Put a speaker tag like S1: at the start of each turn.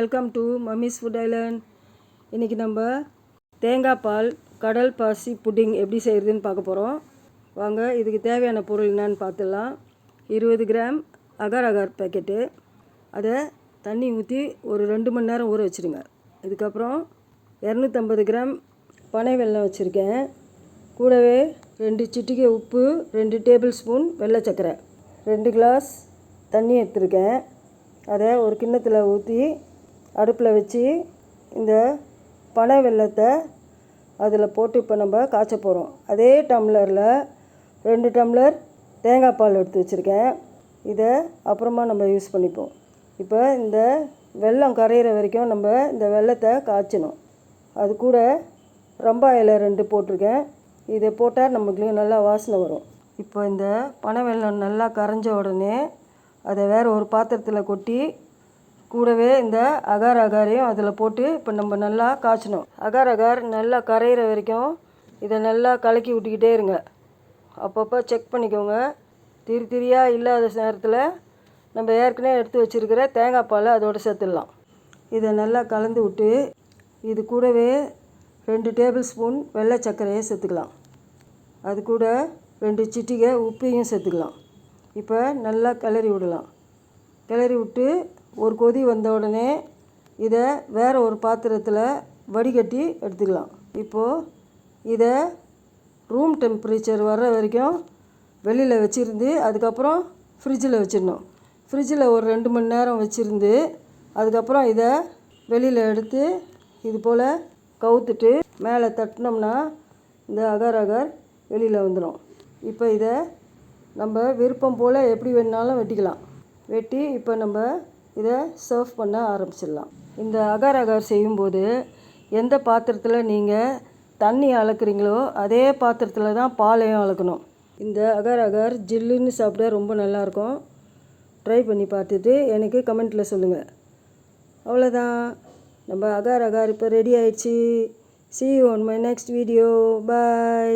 S1: Welcome to mummy's food Island. இன்றைக்கி நம்ம தேங்காய் பால் கடல் பாசி புட்டிங் எப்படி செய்கிறதுன்னு பார்க்க போகிறோம். வாங்க, இதுக்கு தேவையான பொருள் என்னன்னு பார்த்துடலாம். 20 கிராம் அகார் அகார் பேக்கெட்டு, அதை தண்ணி ஊற்றி ஒரு 2 மணி நேரம் ஊற வச்சுருங்க. இதுக்கப்புறம் 250 கிராம் பனை வெல்லம் வச்சுருக்கேன். கூடவே 2 சிட்டிகை உப்பு, 2 டேபிள் ஸ்பூன் வெள்ளை சர்க்கரை, 2 கிளாஸ் தண்ணி எடுத்துருக்கேன். அதை ஒரு கிண்ணத்தில் ஊற்றி அடுப்பில் வச்சு இந்த பனை வெல்லத்தை அதில் போட்டு இப்போ நம்ம காய்ச்ச போகிறோம். அதே டம்ளரில் 2 டம்ளர் தேங்காய் பால் எடுத்து வச்சுருக்கேன். இதை அப்புறமா நம்ம யூஸ் பண்ணிப்போம். இப்போ இந்த வெல்லம் கரையிற வரைக்கும் நம்ம இந்த வெல்லத்தை காய்ச்சணும். அது கூட ரம்பா இலை 2 போட்டிருக்கேன். இதை போட்டால் நமக்கு நல்லா வாசனை வரும். இப்போ இந்த பனை வெல்லம் நல்லா கரைஞ்ச உடனே அதை வேறு ஒரு பாத்திரத்தில் கொட்டி கூடவே இந்த அகார் அகாரையும் அதில் போட்டு இப்போ நம்ம நல்லா காய்ச்சணும். அகார் அகார் நல்லா கரையிற வரைக்கும் இதை நல்லா கலக்கி விட்டுக்கிட்டே இருங்க. அப்பப்போ செக் பண்ணிக்கோங்க. திரியாக இல்லாத நேரத்தில் நம்ம ஏற்கனவே எடுத்து வச்சுருக்கிற தேங்காய் பாலை அதோடு சேர்த்துடலாம். இதை நல்லா கலந்து விட்டு இது கூடவே 2 டேபிள் ஸ்பூன் வெள்ளை சர்க்கரையை சேர்த்துக்கலாம். அது கூட 2 சிட்டிகை உப்பையும் சேர்த்துக்கலாம். இப்போ நல்லா கிளறி விடலாம். கிளறி விட்டு ஒரு கொதி வந்த உடனே இதை வேறு ஒரு பாத்திரத்தில் வடிகட்டி எடுத்துக்கலாம். இப்போது இதை ரூம் டெம்பரேச்சர் வர்ற வரைக்கும் வெளியில் வச்சுருந்து அதுக்கப்புறம் ஃப்ரிட்ஜில் வச்சிடணும். ஃப்ரிட்ஜில் ஒரு 2 மணி நேரம் வச்சுருந்து அதுக்கப்புறம் இதை வெளியில் எடுத்து இது போல் கவுத்துட்டு மேலே தட்டினோம்னா இந்த அகார் அகார் வெளியில் வந்துடும். இப்போ இதை நம்ம விருப்பம் போல் எப்படி வேணுனாலும் வெட்டிக்கலாம். வெட்டி இப்போ நம்ம இதை சர்வ் பண்ண ஆரம்பிச்சிடலாம். இந்த அகார் அகார் செய்யும்போது எந்த பாத்திரத்தில் நீங்கள் தண்ணி அளக்குறீங்களோ அதே பாத்திரத்தில் தான் பாலையும் அளக்கணும். இந்த அகார் அகார் ஜில்லுன்னு சாப்பிட ரொம்ப நல்லாயிருக்கும். ட்ரை பண்ணி பார்த்துட்டு எனக்கு கமெண்ட்டில் சொல்லுங்கள். அவ்வளோதான், நம்ம அகார் அகார் இப்போ ரெடி ஆயிடுச்சு. See you on my next video. Bye.